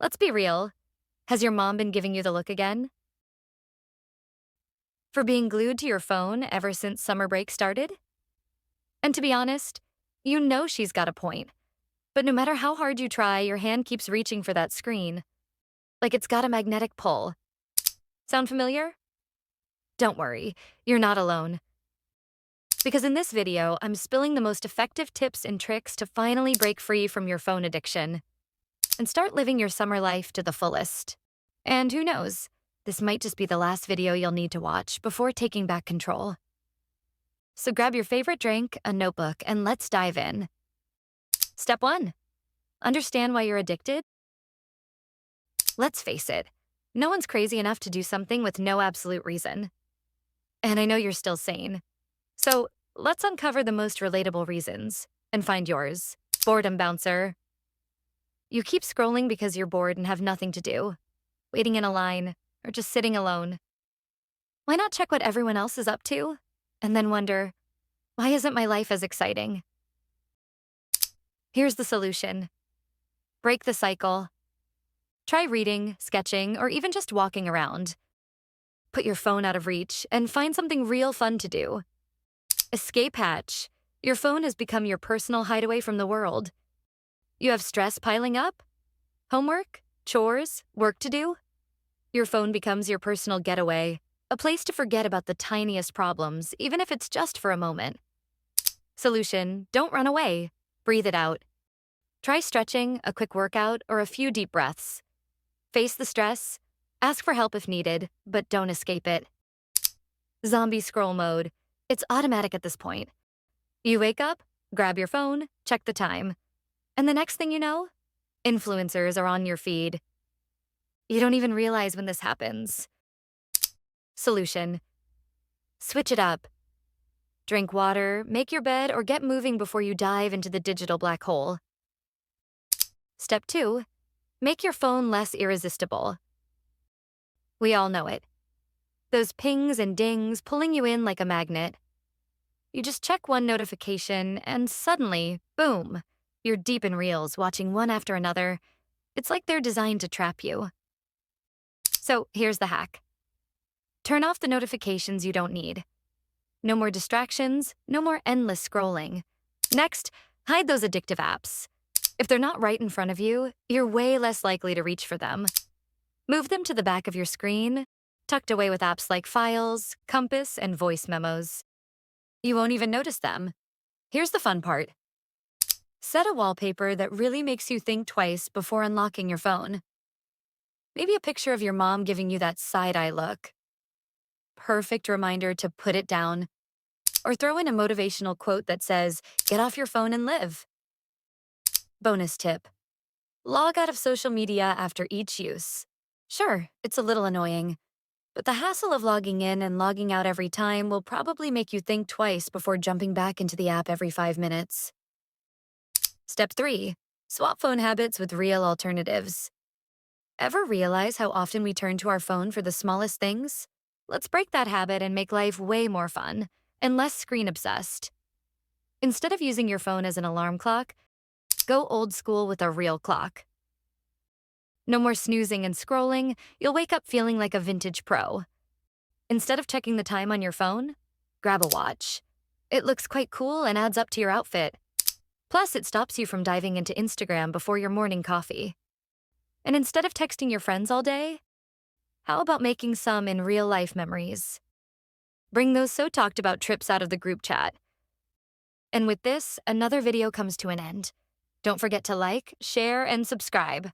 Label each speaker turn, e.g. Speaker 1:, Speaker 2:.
Speaker 1: Let's be real. Has your mom been giving you the look again? For being glued to your phone ever since summer break started? And to be honest, you know she's got a point. But no matter how hard you try, your hand keeps reaching for that screen. Like it's got a magnetic pull. Sound familiar? Don't worry, you're not alone. Because in this video, I'm spilling the most effective tips and tricks to finally break free from your phone addiction and start living your summer life to the fullest. And who knows, this might just be the last video you'll need to watch before taking back control. So grab your favorite drink, a notebook, and let's dive in. Step 1. Understand why you're addicted? Let's face it, no one's crazy enough to do something with no absolute reason. And I know you're still sane. So let's uncover the most relatable reasons and find yours. Boredom bouncer. You keep scrolling because you're bored and have nothing to do, waiting in a line, or just sitting alone. Why not check what everyone else is up to? And then wonder, why isn't my life as exciting? Here's the solution. Break the cycle. Try reading, sketching, or even just walking around. Put your phone out of reach and find something real fun to do. Escape hatch. Your phone has become your personal hideaway from the world. You have stress piling up? Homework? Chores? Work to do? Your phone becomes your personal getaway, a place to forget about the tiniest problems, even if it's just for a moment. Solution: don't run away. Breathe it out. Try stretching, a quick workout, or a few deep breaths. Face the stress, ask for help if needed, but don't escape it. Zombie scroll mode. It's automatic at this point. You wake up, grab your phone, check the time. And the next thing you know, influencers are on your feed. You don't even realize when this happens. Solution: switch it up. Drink water, make your bed, or get moving before you dive into the digital black hole. Step 2. Make your phone less irresistible. We all know it. Those pings and dings pulling you in like a magnet. You just check one notification and suddenly, boom, you're deep in reels watching one after another. It's like they're designed to trap you. So here's the hack. Turn off the notifications you don't need. No more distractions, no more endless scrolling. Next, hide those addictive apps. If they're not right in front of you, you're way less likely to reach for them. Move them to the back of your screen, tucked away with apps like Files, Compass, and voice memos. You won't even notice them. Here's the fun part. Set a wallpaper that really makes you think twice before unlocking your phone. Maybe a picture of your mom giving you that side-eye look. Perfect reminder to put it down. Or throw in a motivational quote that says, "Get off your phone and live." Bonus tip. Log out of social media after each use. Sure, it's a little annoying, but the hassle of logging in and logging out every time will probably make you think twice before jumping back into the app every 5 minutes. Step 3. Swap phone habits with real alternatives. Ever realize how often we turn to our phone for the smallest things? Let's break that habit and make life way more fun and less screen-obsessed. Instead of using your phone as an alarm clock, go old school with a real clock. No more snoozing and scrolling, you'll wake up feeling like a vintage pro. Instead of checking the time on your phone, grab a watch. It looks quite cool and adds up to your outfit. Plus, it stops you from diving into Instagram before your morning coffee. And instead of texting your friends all day, how about making some in real-life memories? Bring those so-talked-about trips out of the group chat. And with this, another video comes to an end. Don't forget to like, share, and subscribe.